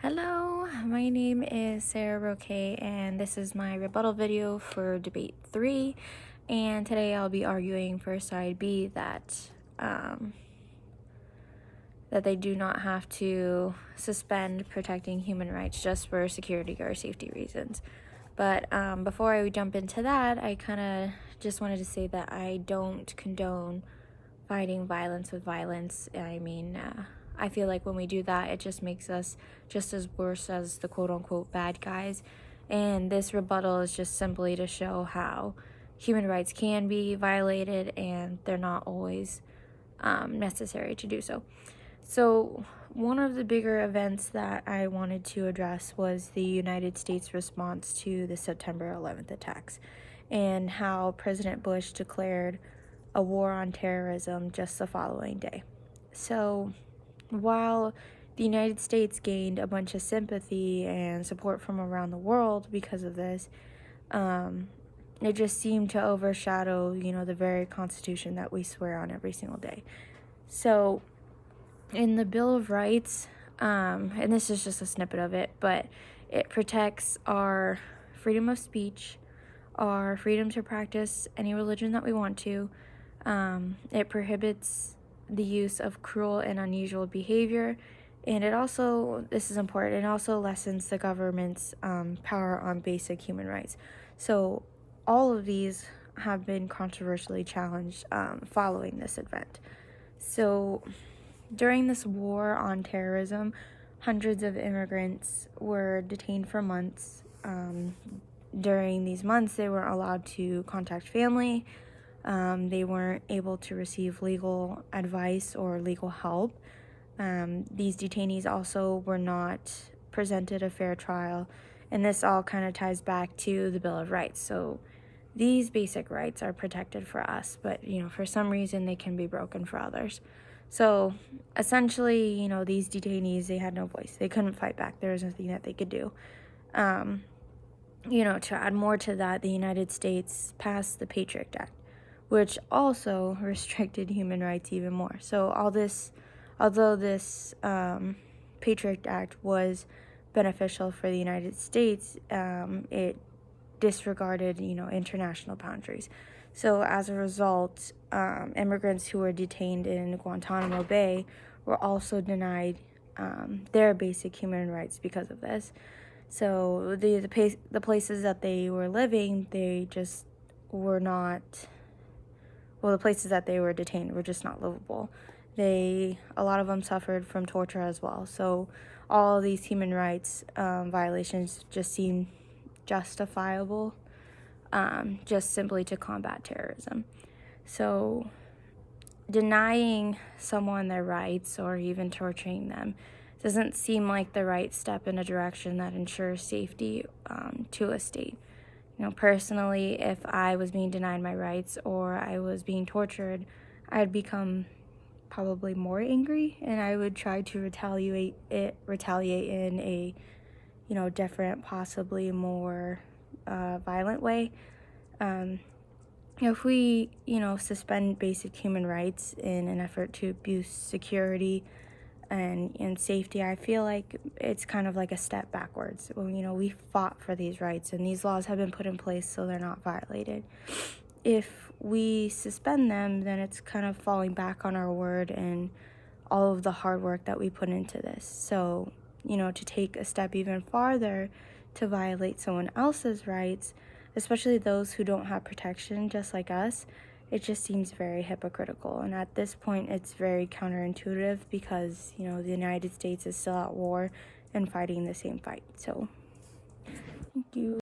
Hello, my name is Sarah Roque, and this is my rebuttal video for debate 3. And today I'll be arguing for side B that they do not have to suspend protecting human rights just for security or safety reasons. But before I jump into that, I kind of just wanted to say that I don't condone fighting violence with violence. I feel like when we do that, it just makes us just as worse as the quote-unquote bad guys. And this rebuttal is just simply to show how human rights can be violated and they're not always necessary to do so. So one of the bigger events that I wanted to address was the United States response to the September 11th attacks and how President Bush declared a war on terrorism just the following day. So while the United States gained a bunch of sympathy and support from around the world because of this, it just seemed to overshadow, the very Constitution that we swear on every single day. So in the Bill of Rights, and this is just a snippet of it, but it protects our freedom of speech, our freedom to practice any religion that we want to. It prohibits the use of cruel and unusual behavior, and it also, this is important, it also lessens the government's power on basic human rights. So all of these have been controversially challenged following this event. So during this war on terrorism, hundreds of immigrants were detained for months. During these months, they weren't allowed to contact family. They weren't able to receive legal advice or legal help. These detainees also were not presented a fair trial, and this all kind of ties back to the Bill of Rights. So these basic rights are protected for us, but for some reason they can be broken for others. So essentially, these detainees, they had no voice. They couldn't fight back. There was nothing that they could do. To add more to that, the United States passed the Patriot Act, which also restricted human rights even more. So although this Patriot Act was beneficial for the United States, it disregarded, international boundaries. So as a result, immigrants who were detained in Guantanamo Bay were also denied their basic human rights because of this. So the places that they were living, they just were not, the places that they were detained were just not livable. A lot of them suffered from torture as well. So all of these human rights violations just seem justifiable, just simply to combat terrorism. So denying someone their rights or even torturing them doesn't seem like the right step in a direction that ensures safety to a state. Personally, if I was being denied my rights or I was being tortured, I'd become probably more angry, and I would try to retaliate in a, different, possibly more violent way. If we, suspend basic human rights in an effort to boost security and safety, I feel like it's kind of like a step backwards. We fought for these rights, and these laws have been put in place so they're not violated. If we suspend them, then it's kind of falling back on our word and all of the hard work that we put into this. So, to take a step even farther to violate someone else's rights, especially those who don't have protection just like us, it just seems very hypocritical. And at this point, it's very counterintuitive because, the United States is still at war and fighting the same fight. So, thank you.